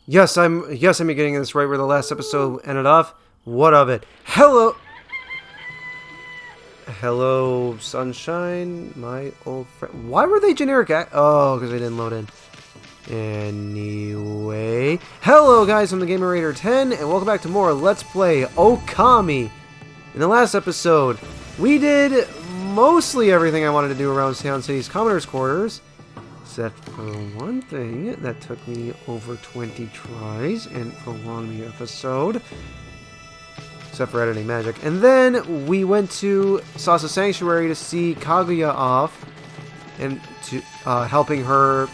Yes, I'm getting this right where the last episode ended off. What of it? Hello, Sunshine, my old friend. Why were they generic? Oh, because they didn't load in. Anyway, hello guys, I'm the Gamer Raider 10, and welcome back to more Let's Play Okami. In the last episode, we did mostly everything I wanted to do around Sound City's Commoner's Quarters. Except for one thing that took me over 20 tries and prolonged the episode. Except for editing magic. And then we went to Sasa Sanctuary to see Kaguya off. And to helping her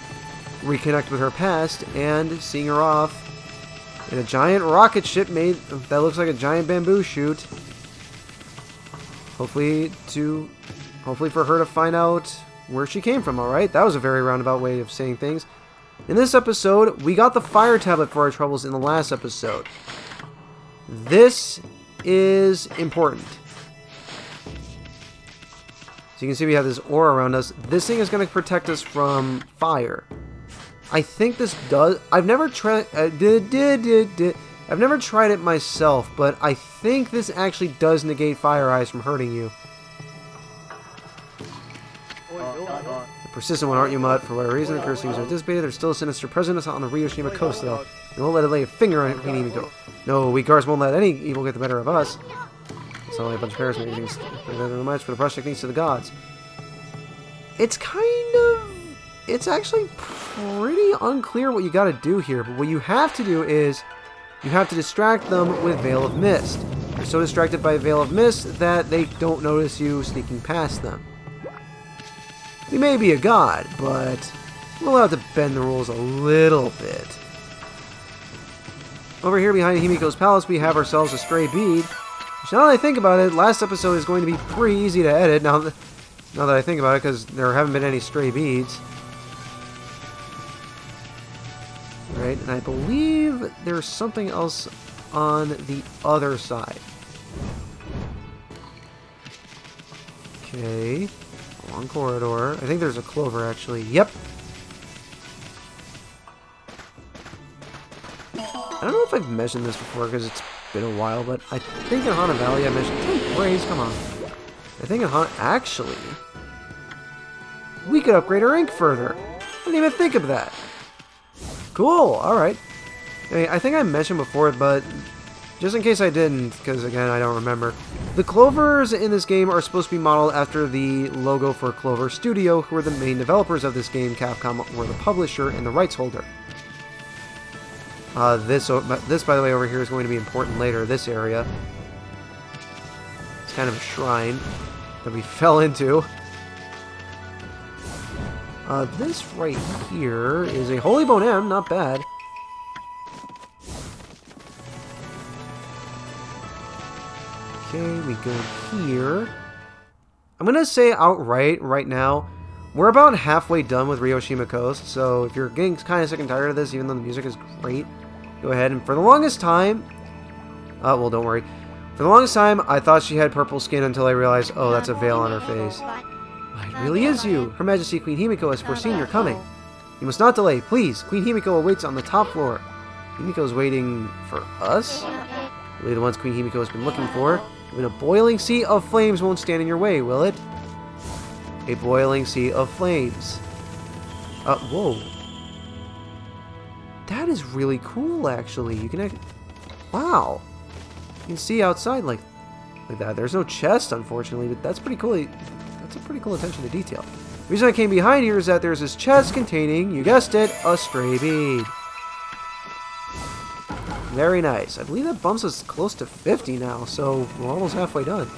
reconnect with her past. And seeing her off in a giant rocket ship made that looks like a giant bamboo shoot. Hopefully for her to find out where she came from, alright? That was a very roundabout way of saying things. In this episode, we got the fire tablet for our troubles in the last episode. This is important. So you can see we have this aura around us. This thing is going to protect us from fire. I think this does... I've never tried... I've never tried it myself, but I think this actually does negate fire eyes from hurting you. Persistent one, aren't you, Mutt? For whatever reason, the curse seems to have dissipated. There's still a sinister presence on the Ryoshima coast, though. We won't let it lay a finger on Queen Himiko. No, we guards won't let any evil get the better of us. It's not like a bunch of parents making things better than much, but the project needs to the gods. It's it's actually pretty unclear what you gotta do here, but what you have to do is you have to distract them with Veil of Mist. They're so distracted by Veil of Mist that they don't notice you sneaking past them. We may be a god, but we're allowed to bend the rules a little bit. Over here behind Himiko's palace, we have ourselves a stray bead. Which, now that I think about it, last episode is going to be pretty easy to edit, now that I think about it, because there haven't been any stray beads. Right, and I believe there's something else on the other side. Okay. Long corridor. I think there's a clover, actually. Yep. I don't know if I've mentioned this before because it's been a while, but I think in Hana Valley I mentioned 10 praise, come on. I think in Hana... Actually, we could upgrade our ink further. I didn't even think of that. Cool, alright. I think I mentioned before, but just in case I didn't, because again, I don't remember. The Clovers in this game are supposed to be modeled after the logo for Clover Studio, who are the main developers of this game. Capcom were the publisher and the rights holder. This, by the way, over here is going to be important later, this area. It's kind of a shrine that we fell into. This right here is a Holy Bone M, not bad. Okay, we go here. I'm going to say outright, right now, we're about halfway done with Ryoshima Coast, so if you're getting kind of sick and tired of this, even though the music is great, go ahead. And for the longest time, well, don't worry. For the longest time, I thought she had purple skin until I realized, oh, that's a veil on her face. It really is you. Her Majesty Queen Himiko has foreseen your coming. You must not delay, please. Queen Himiko awaits on the top floor. Himiko's waiting for us? Really the ones Queen Himiko has been looking for. Even a boiling sea of flames won't stand in your way, will it? A boiling sea of flames. Whoa. That is really cool, actually. You can wow. You can see outside like that. There's no chest, unfortunately, but that's pretty cool. That's a pretty cool attention to detail. The reason I came behind here is that there's this chest containing, you guessed it, a stray bead. Very nice. I believe that bumps us close to 50 now, so we're almost halfway done.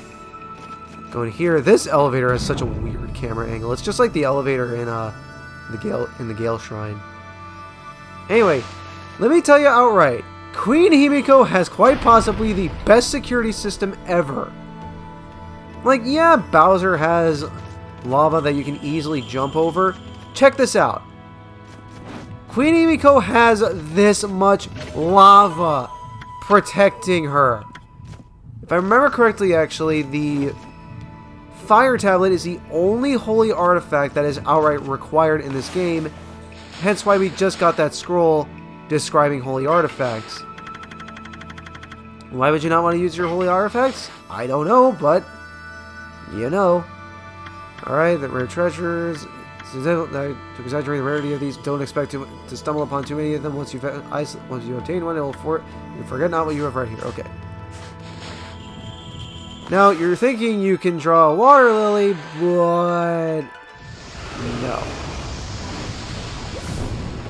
Going here, this elevator has such a weird camera angle. It's just like the elevator in the Gale Shrine. Anyway, let me tell you outright, Queen Himiko has quite possibly the best security system ever. Like, yeah, Bowser has lava that you can easily jump over. Check this out. Queen Himiko has this much lava protecting her. If I remember correctly, actually, the fire tablet is the only holy artifact that is outright required in this game. Hence why we just got that scroll describing holy artifacts. Why would you not want to use your holy artifacts? I don't know, but you know. Alright, the rare treasures. To exaggerate the rarity of these, don't expect to stumble upon too many of them. Once you obtain one, you forget not what you have read here. Okay. Now, you're thinking you can draw a water lily, but no.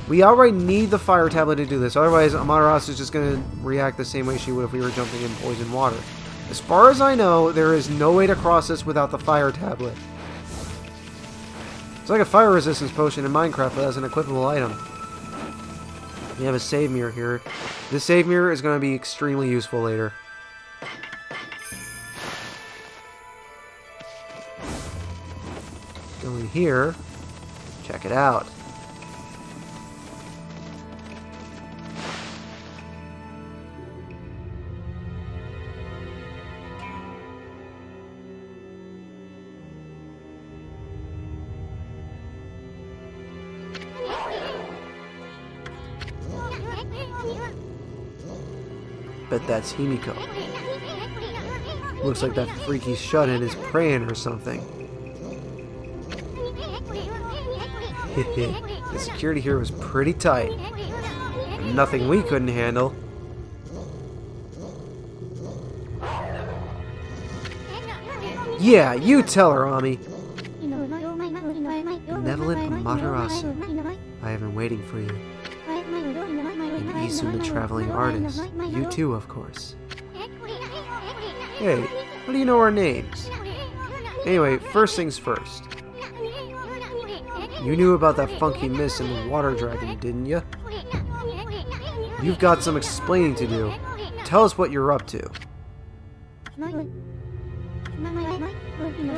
We outright need the fire tablet to do this. Otherwise, Amaterasu is just going to react the same way she would if we were jumping in poison water. As far as I know, there is no way to cross this without the fire tablet. It's like a fire resistance potion in Minecraft, but as an equipable item. We have a save mirror here. This save mirror is going to be extremely useful later. Go in here. Check it out. Bet that's Himiko. Looks like that freaky shut-in is praying or something. The security here was pretty tight. Nothing we couldn't handle. Yeah, you tell her, Ami. Benevolent Amaterasu, I have been waiting for you. And Isun the traveling artist. You too, of course. Hey, how do you know our names? Anyway, first things first. You knew about that funky mist and the water dragon, didn't you? You've got some explaining to do. Tell us what you're up to.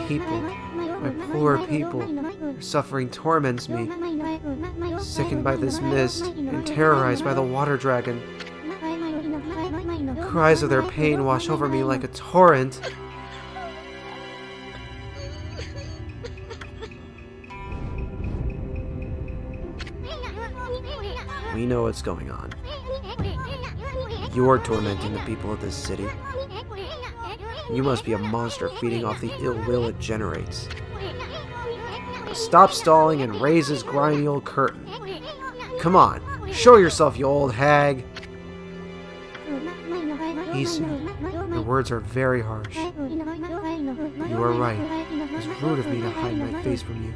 People, my poor people, their suffering torments me. Sickened by this mist and terrorized by the water dragon. Cries of their pain wash over me like a torrent. We know what's going on. You're tormenting the people of this city. You must be a monster feeding off the ill will it generates. Now stop stalling and raise this grimy old curtain. Come on, show yourself, you old hag. Isu, your words are very harsh. You are right. It's rude of me to hide my face from you.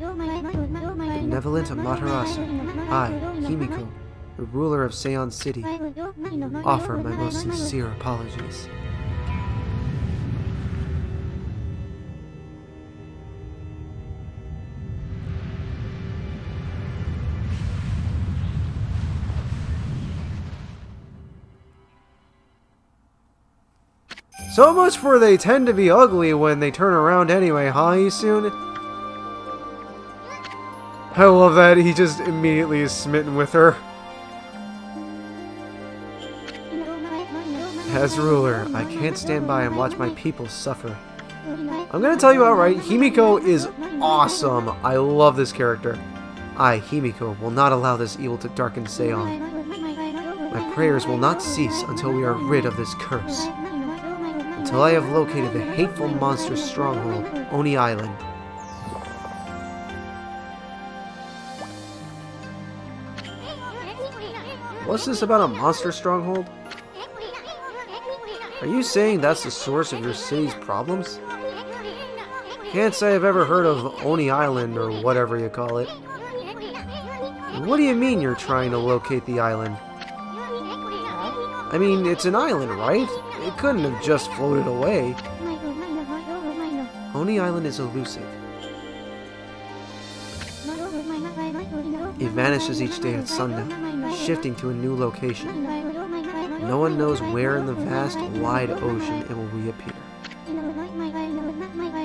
Benevolent Amaterasu, I, Himiko, the ruler of Seon City, offer my most sincere apologies. So much for they tend to be ugly when they turn around anyway, huh, Isun? I love that he just immediately is smitten with her. As ruler, I can't stand by and watch my people suffer. I'm gonna tell you outright, Himiko is awesome. I love this character. I, Himiko, will not allow this evil to darken Seon. My prayers will not cease until we are rid of this curse. Until I have located the hateful monster's stronghold, Oni Island. What's this about a monster stronghold? Are you saying that's the source of your city's problems? Can't say I've ever heard of Oni Island or whatever you call it. What do you mean you're trying to locate the island? I mean, it's an island, right? It couldn't have just floated away. Oni Island is elusive. It vanishes each day at sundown, shifting to a new location. No one knows where in the vast, wide ocean it will reappear.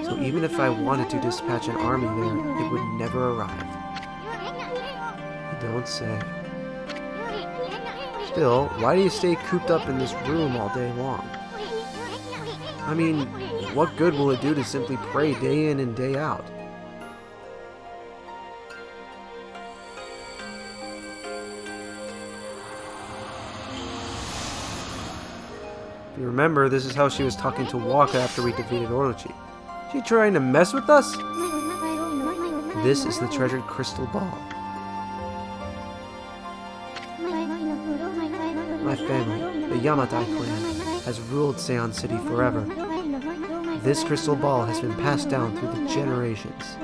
So even if I wanted to dispatch an army there, it would never arrive. You don't say. Still, why do you stay cooped up in this room all day long? I mean, what good will it do to simply pray day in and day out? If you remember, this is how she was talking to Waka after we defeated Orochi. She trying to mess with us? This is the treasured crystal ball. My family, the Yamatai clan, has ruled Seion City forever. This crystal ball has been passed down through the generations.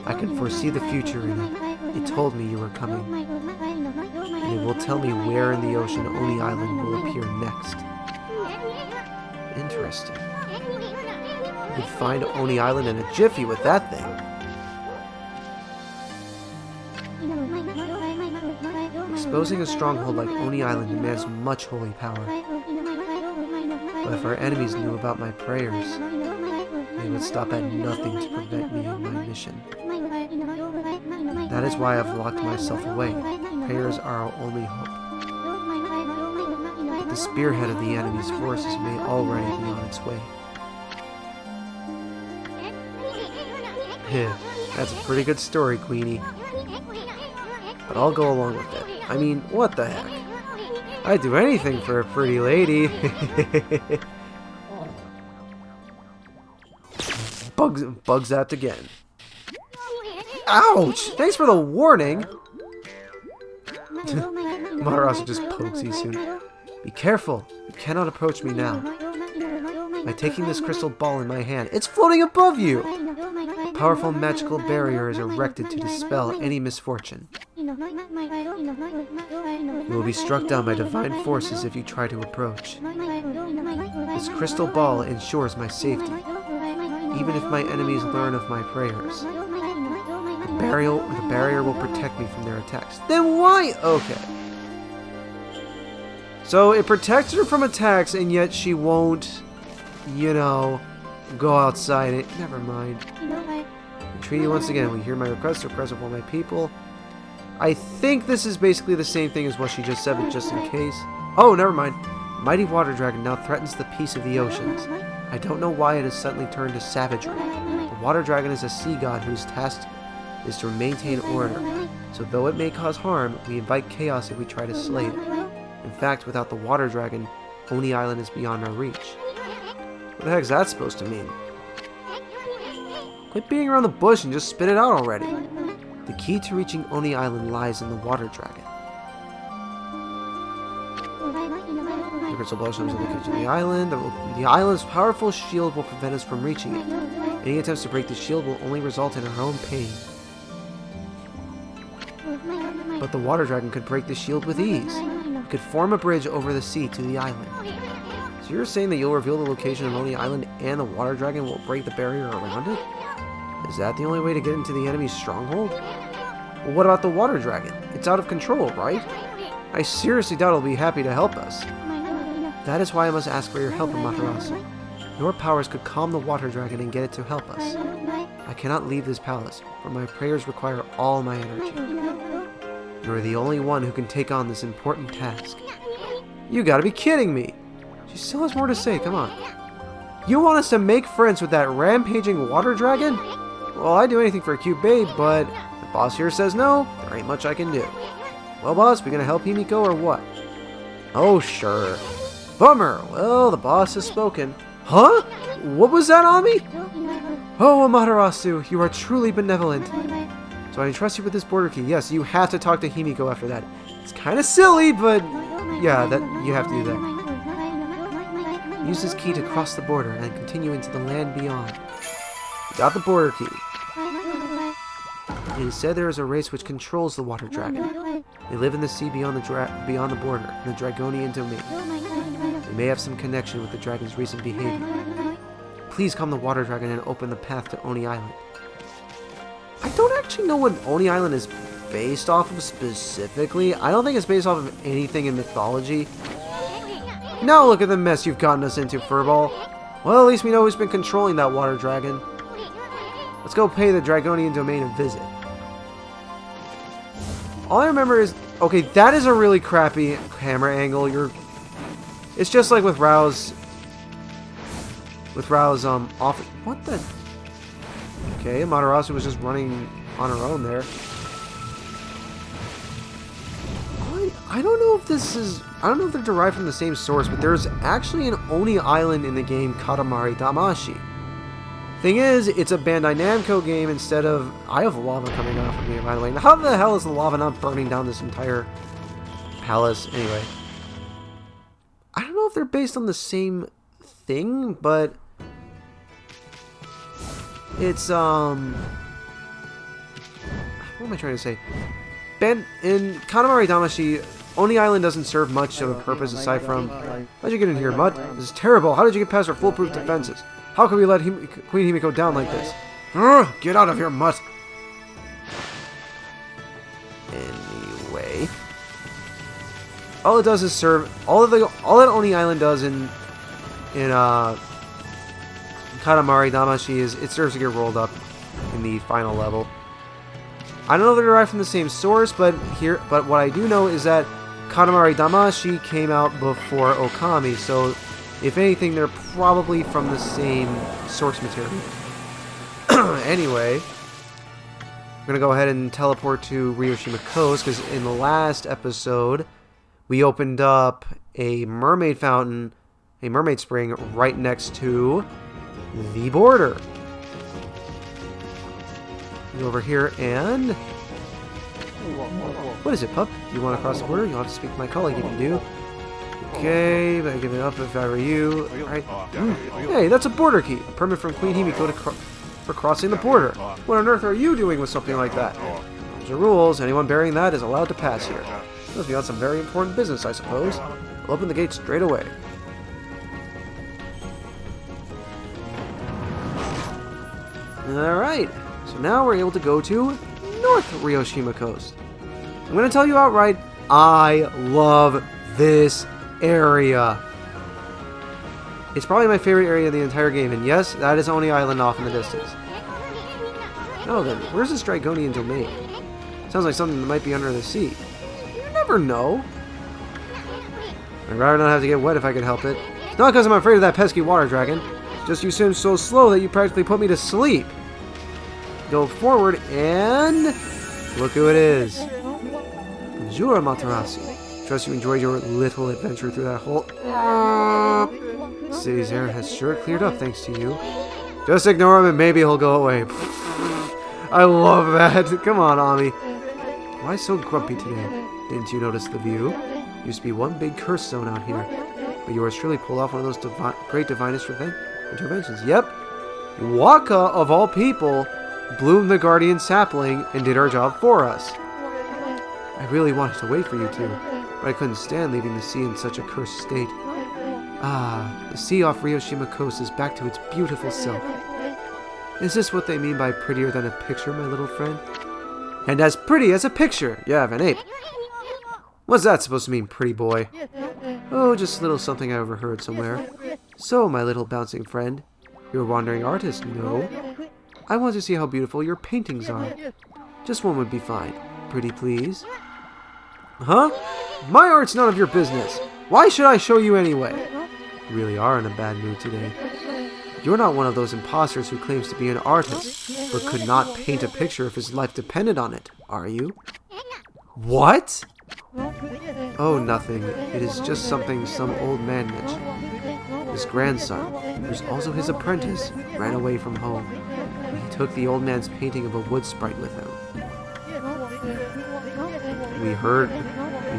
I can foresee the future in it. It told me you were coming. And it will tell me where in the ocean Oni Island will appear next. Interesting. You could find Oni Island in a jiffy with that thing. Exposing a stronghold like Oni Island demands much holy power. But if our enemies knew about my prayers, they would stop at nothing to prevent me in my mission. That is why I've locked myself away. Prayers are our only hope. But the spearhead of the enemy's forces may already be on its way. That's a pretty good story, Queenie. But I'll go along with it. I mean, what the heck? I'd do anything for a pretty lady. Bugs out again. Ouch! Thanks for the warning! Matarasu just pokes Isuna. Be careful! You cannot approach me now. By taking this crystal ball in my hand, it's floating above you! A powerful magical barrier is erected to dispel any misfortune. You will be struck down by divine forces if you try to approach. This crystal ball ensures my safety, even if my enemies learn of my prayers. The barrier will protect me from their attacks. Then why? Okay. So it protects her from attacks, and yet she won't, you know, go outside it. Never mind. Entreaty once again. We hear my request to request of all my people. I think this is basically the same thing as what she just said, but just in case. Oh, never mind. Mighty water dragon now threatens the peace of the oceans. I don't know why it has suddenly turned to savagery. The water dragon is a sea god whose task is to maintain order. So though it may cause harm, we invite chaos if we try to slay it. In fact, without the water dragon, Oni Island is beyond our reach. What the heck is that supposed to mean? Quit beating around the bush and just spit it out already. The key to reaching Oni Island lies in the water dragon. The crystal ball shows the location of the island. The island's powerful shield will prevent us from reaching it. Any attempts to break the shield will only result in our own pain. But the water dragon could break the shield with ease. It could form a bridge over the sea to the island. So you're saying that you'll reveal the location of Oni Island and the water dragon will break the barrier around it? Is that the only way to get into the enemy's stronghold? Well, what about the water dragon? It's out of control, right? I seriously doubt it'll be happy to help us. That is why I must ask for your help, Matarasu. Your powers could calm the water dragon and get it to help us. I cannot leave this palace, for my prayers require all my energy. You are the only one who can take on this important task. You gotta be kidding me! She still has more to say, come on. You want us to make friends with that rampaging water dragon? Well, I'd do anything for a cute babe, but the boss here says no, there ain't much I can do. Well, boss, we gonna help Himiko or what? Oh, sure. Bummer. Well, the boss has spoken. Huh? What was that on me? Oh, Amaterasu, you are truly benevolent. So I entrust you with this border key. Yes, you have to talk to Himiko after that. It's kind of silly, but yeah, that you have to do that. Use this key to cross the border and continue into the land beyond. You got the border key. It is said there is a race which controls the water dragon. They live in the sea beyond the border, in the Dragonian domain. They may have some connection with the dragon's recent behavior. Please calm the water dragon and open the path to Oni Island. I don't actually know what Oni Island is based off of specifically. I don't think it's based off of anything in mythology. Now look at the mess you've gotten us into, Furball. Well, at least we know who's been controlling that water dragon. Let's go pay the Dragonian domain a visit. All I remember is... Okay, that is a really crappy camera angle. It's just like with Rao's... with Rao's off. What the? Okay, Amaterasu was just running on her own there. I don't know if this is... I don't know if they're derived from the same source, but there's actually an Oni Island in the game Katamari Damacy. Thing is, it's a Bandai Namco game instead of... I have lava coming off of me, by the way. How the hell is the lava not burning down this entire palace? Anyway. I don't know if they're based on the same thing, but... It's, What am I trying to say? In Katamari Damacy, Oni Island doesn't serve much of a purpose aside from... How'd you get in here, Mutt? This is terrible. How did you get past our foolproof defenses? How could we let Queen Himiko down like this? Get out of here, Mutt! Anyway... All it does is serve... All that Oni Island does in Katamari Damacy is it serves to get rolled up in the final level. I don't know if they're derived from the same source, but what I do know is that Katamari Damacy came out before Okami, so if anything, they're probably from the same source material. Anyway, I'm going to go ahead and teleport to Ryoshima Coast, because in the last episode, we opened up a mermaid fountain, a mermaid spring, right next to the border. Go over here and... What is it, pup? You want to cross the border? You'll have to speak to my colleague if you do. Okay, but I give it up if I were you. Alright. Hey, that's a border key. A permit from Queen Himiko for crossing the border. What on earth are you doing with something like that? Those are rules. Anyone bearing that is allowed to pass here. Must be on some very important business, I suppose. We'll open the gate straight away. Alright. So now we're able to go to North Ryoshima Coast. I'm going to tell you outright, I love this area. It's probably my favorite area of the entire game, and yes, that is Oni Island off in the distance. Now then, where's this Dragonian domain? Sounds like something that might be under the sea. You never know. I'd rather not have to get wet if I could help it. It's not because I'm afraid of that pesky water dragon. It's just you swim so slow that you practically put me to sleep. Go forward and look who it is. Bonjour, Amaterasu. Trust you enjoyed your little adventure through that hole. City's air has sure cleared up thanks to you. Just ignore him and maybe he'll go away. I love that. Come on, Ami. Why so grumpy today? Didn't you notice the view? Used to be one big curse zone out here. But yours surely pulled off one of those great divinest interventions. Yep. Waka, of all people, bloomed the guardian sapling and did our job for us. I really wanted to wait for you two, but I couldn't stand leaving the sea in such a cursed state. Ah, the sea off Ryoshima Coast is back to its beautiful self. Is this what they mean by prettier than a picture, my little friend? And as pretty as a picture, you have an ape. What's that supposed to mean, pretty boy? Oh, just a little something I overheard somewhere. So, my little bouncing friend, you're a wandering artist, no? I want to see how beautiful your paintings are. Just one would be fine. Pretty please. Huh? My art's none of your business. Why should I show you anyway? You really are in a bad mood today. You're not one of those imposters who claims to be an artist, but could not paint a picture if his life depended on it, are you? What? Oh, nothing. It is just something some old man mentioned. His grandson, who's also his apprentice, ran away from home. He took the old man's painting of a wood sprite with him. We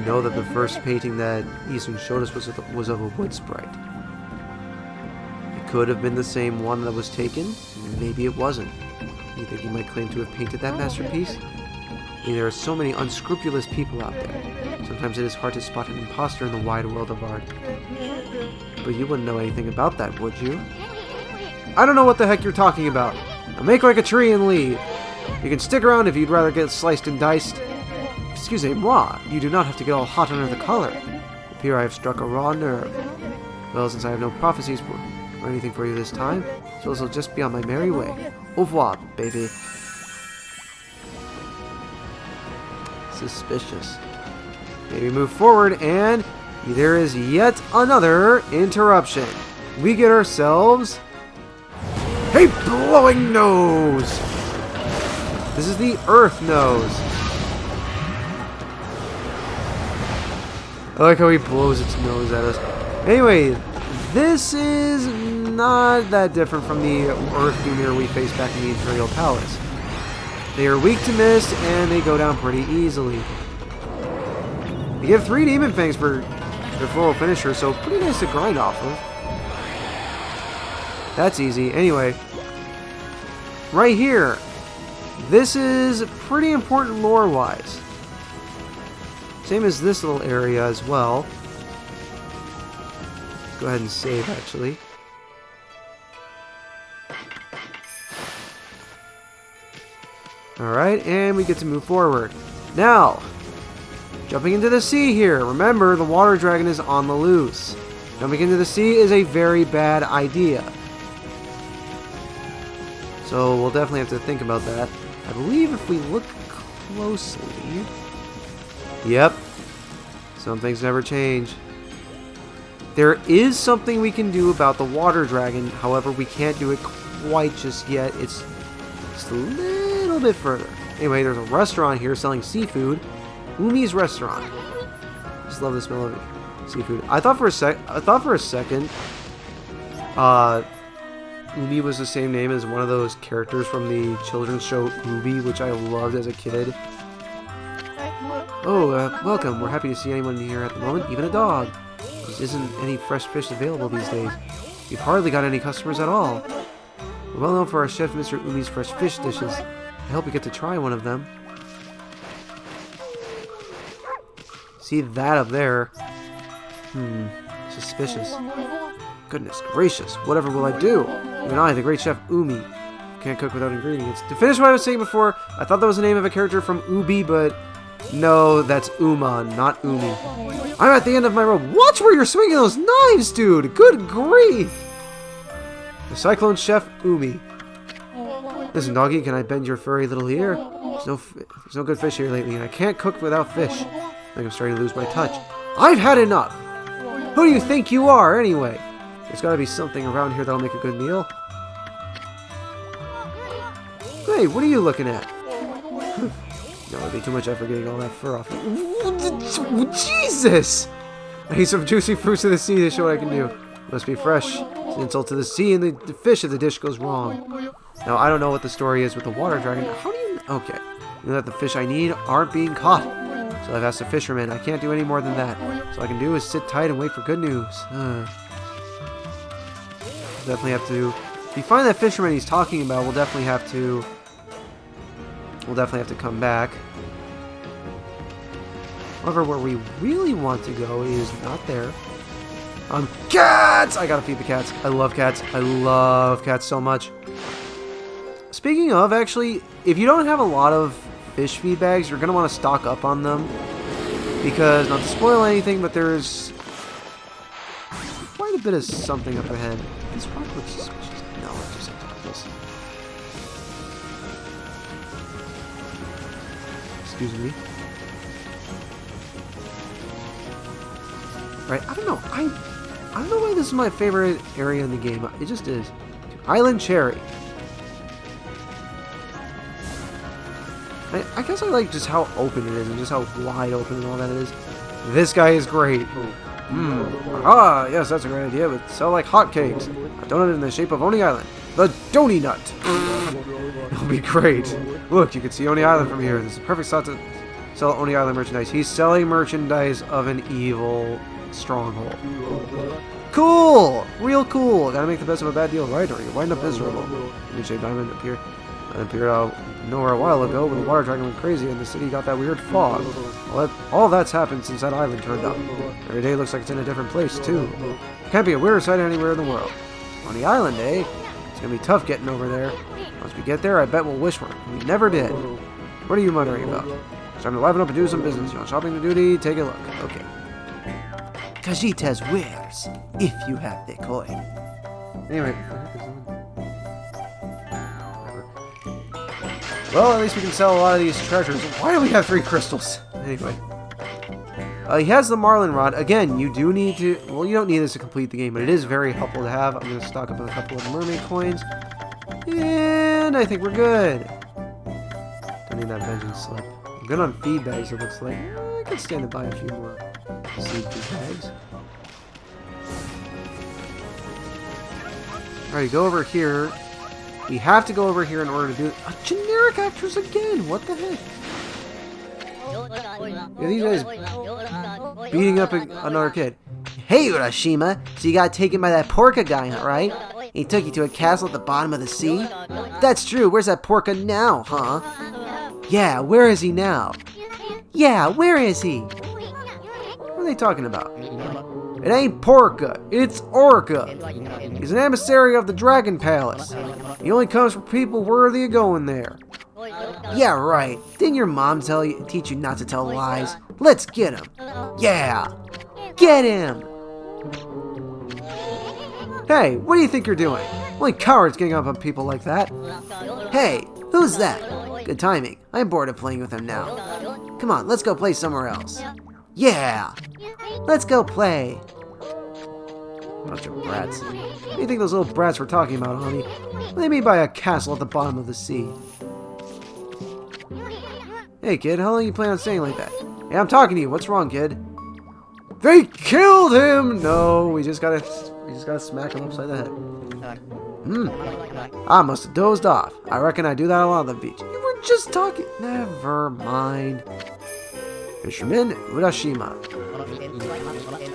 know that the first painting that Isun showed us was of a wood sprite. It could have been the same one that was taken, and maybe it wasn't. You think he might claim to have painted that masterpiece? I mean, there are so many unscrupulous people out there. Sometimes it is hard to spot an imposter in the wide world of art. But you wouldn't know anything about that, would you? I don't know what the heck you're talking about. Now make like a tree and leave. You can stick around if you'd rather get sliced and diced. Excusez-moi, you do not have to get all hot under the collar. It appears I have struck a raw nerve. Well, since I have no prophecies or anything for you this time, so I'll just be on my merry way. Au revoir, baby. Suspicious. Maybe move forward, and there is yet another interruption. We get ourselves Hey, blowing nose! This is the Earth nose. I like how he blows its nose at us. Anyway, this is not that different from the Earth Doomir we faced back in the Imperial Palace. They are weak to mist, and they go down pretty easily. They give 3 Demon Fangs for their full finisher, so pretty nice to grind off of. That's easy. Anyway, right here, this is pretty important lore-wise. Same as this little area as well. Let's go ahead and save, actually. Alright, and we get to move forward. Now, jumping into the sea here. Remember, the water dragon is on the loose. Jumping into the sea is a very bad idea. So we'll definitely have to think about that. I believe if we look closely... Yep. Some things never change. There is something we can do about the water dragon. However, we can't do it quite just yet. It's just a little bit further. Anyway, there's a restaurant here selling seafood. Umi's restaurant. Just love the smell of seafood. I thought for a second, Umi was the same name as one of those characters from the children's show Ubi, which I loved as a kid. Oh, welcome. We're happy to see anyone here at the moment, even a dog. There isn't any fresh fish available these days. We've hardly got any customers at all. We're well known for our chef, Mr. Umi's fresh fish dishes. I hope you get to try one of them. See that up there? Suspicious. Goodness gracious, whatever will I do? Even I, the great chef Umi, can't cook without ingredients. To finish what I was saying before, I thought that was the name of a character from Ubi, but no, that's Uman, not Umi. I'm at the end of my rope. Watch where you're swinging those knives, dude! Good grief! The Cyclone Chef Umi. Listen, doggy, can I bend your furry little ear? There's no good fish here lately, and I can't cook without fish. I think I'm starting to lose my touch. I've had enough! Who do you think you are, anyway? There's gotta be something around here that'll make a good meal. Hey, what are you looking at? No, it'd be too much effort getting all that fur off. Jesus! I need some juicy fruits of the sea to show what I can do. Must be fresh. It's an insult to the sea and the fish if the dish goes wrong. Now, I don't know what the story is with the water dragon. How do you... Okay. You know that the fish I need aren't being caught. So I've asked the fisherman. I can't do any more than that. So all I can do is sit tight and wait for good news. Definitely have to... If you find that fisherman he's talking about, we'll definitely have to... come back. However, where we really want to go is not there. Cats! I gotta feed the cats. I love cats. I love cats so much. Speaking of, actually, if you don't have a lot of fish feed bags, you're gonna want to stock up on them. Because, not to spoil anything, but there's quite a bit of something up ahead. This rock looks suspicious. No, it's just this. Excuse me. Right, I don't know. I don't know why this is my favorite area in the game. It just is. Island Cherry. I guess I like just how open it is and just how wide open and all that is. This guy is great. Ah, yes, that's a great idea, but sell like hotcakes. A donut in the shape of Oni Island. The Donut Nut. It'll be great. Look, you can see Oni Island from here. This is a perfect spot to sell Oni Island merchandise. He's selling merchandise of an evil stronghold. Cool! Real cool! Gotta make the best of a bad deal, right? Or you wind up miserable. New-shaped diamond appeared out nowhere a while ago when the water dragon went crazy and the city got that weird fog. All that's happened since that island turned up. Every day looks like it's in a different place, too. Can't be a weirder sight anywhere in the world. On the island, eh? It's gonna be tough getting over there. Once we get there, I bet we'll wish for it. We never did. What are you muttering about? It's time to liven up and do some business. You want shopping to duty? Take a look. Okay. Kajita's wares, if you have the coin. Anyway. Well, at least we can sell a lot of these treasures. Why do we have 3 crystals? Anyway. He has the Marlin Rod. Again, you do need to... Well, you don't need this to complete the game, but it is very helpful to have. I'm going to stock up on a couple of mermaid coins. And I think we're good. Don't need that vengeance slip. I'm good on feed bags, it looks like. I can stand to buy a few more seed feed bags. Alright, go over here. We have to go over here in order to do a generic actress again. What the heck? Yeah, these guys beating up another kid. Hey, Urashima, so you got taken by that Porka guy, right? He took you to a castle at the bottom of the sea? That's true. Where's that Porka now, huh? Yeah, where is he now? Yeah, where is he? What are they talking about? It ain't Porka, it's Orca. He's an emissary of the Dragon Palace. He only comes for people worthy of going there. Yeah, right. Didn't your mom teach you not to tell lies? Let's get him. Yeah, get him. Hey, what do you think you're doing? Only cowards gang up on people like that. Hey, who's that? Good timing. I'm bored of playing with him now. Come on, let's go play somewhere else. Yeah, let's go play. Bunch of brats. What do you think those little brats were talking about, honey? What do they mean by a castle at the bottom of the sea? Hey, kid, how long you plan on staying like that? Hey, I'm talking to you. What's wrong, kid? They killed him! No, we just gotta smack him upside the head. I must have dozed off. I reckon I do that a lot on the beach. You were just talking. Never mind. Fisherman Urashima.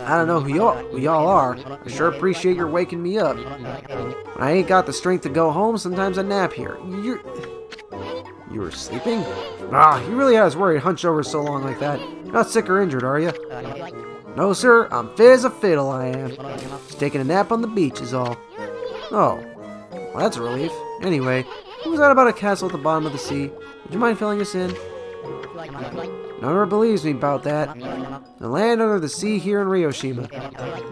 I don't know who y'all are. I sure appreciate your waking me up. When I ain't got the strength to go home, sometimes I nap here. You were sleeping? Ah, you really has worried hunched over so long like that. You're not sick or injured, are you? No, sir. I'm fit as a fiddle, I am. Just taking a nap on the beach is all. Oh. Well, that's a relief. Anyway, who was that about a castle at the bottom of the sea? Would you mind filling us in? No one believes me about that. The land under the sea here in Ryoshima.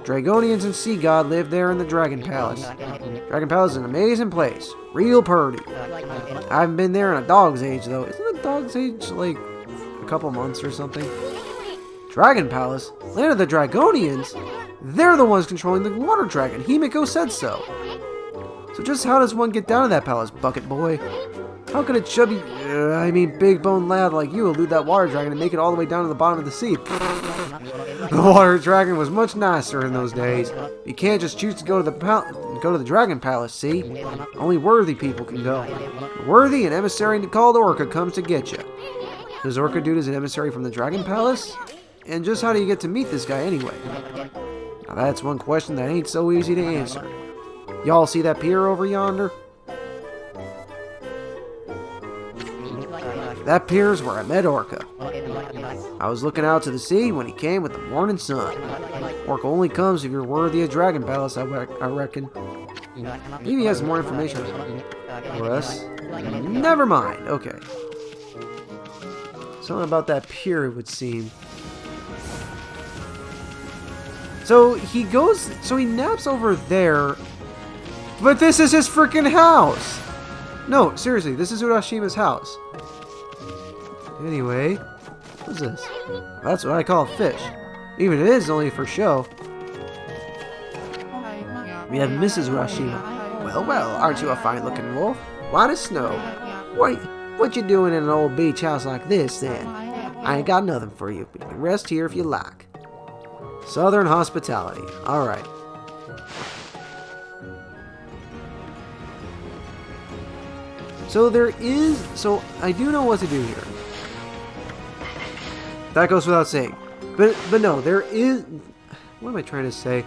Dragonians and Sea God live there in the Dragon Palace. Dragon Palace is an amazing place. Real purty. I haven't been there in a dog's age, though. Isn't a dog's age like a couple months or something? Dragon Palace? Land of the Dragonians? They're the ones controlling the water dragon. Himiko said so. So just how does one get down to that palace, bucket boy? How could a chubby, big bone lad like you elude that water dragon and make it all the way down to the bottom of the sea? The water dragon was much nicer in those days. You can't just choose to go to the Dragon Palace, see? Only worthy people can go. A worthy and emissary called Orca comes to get you. Does Orca dude as an emissary from the Dragon Palace? And just how do you get to meet this guy anyway? Now that's one question that ain't so easy to answer. Y'all see that pier over yonder? That pier's where I met Orca. I was looking out to the sea when he came with the morning sun. Orca only comes if you're worthy of Dragon Palace, I reckon. Maybe he has more information for us. Never mind. Okay. Something about that pier, it would seem. So he naps over there, but this is his freaking house. No, seriously, this is Urashima's house. Anyway, what's this? That's what I call a fish. Even it is only for show. We have Mrs. Urashima. Well, well, aren't you a fine-looking wolf? White as snow. What you doing in an old beach house like this, then? I ain't got nothing for you, but you can rest here if you like. Southern hospitality. Alright. So I do know what to do here. That goes without saying. But no, there is... What am I trying to say?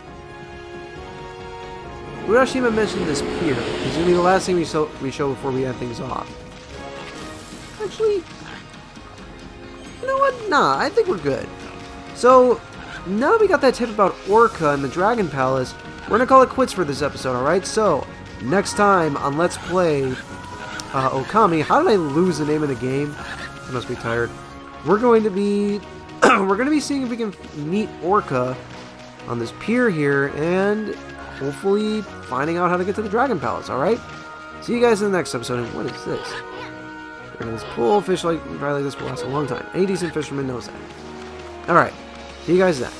Urashima mentioned this pier. It's going to be the last thing we show before we end things off. Actually, you know what? Nah, I think we're good. So, now that we got that tip about Orca and the Dragon Palace, we're going to call it quits for this episode, alright? So, next time on Let's Play Okami, how did I lose the name of the game? I must be tired. We're going to be seeing if we can meet Orca on this pier here and hopefully finding out how to get to the Dragon Palace, alright? See you guys in the next episode. And what is this? This pool fish like this will last a long time. Any decent fisherman knows that. Alright, see you guys then.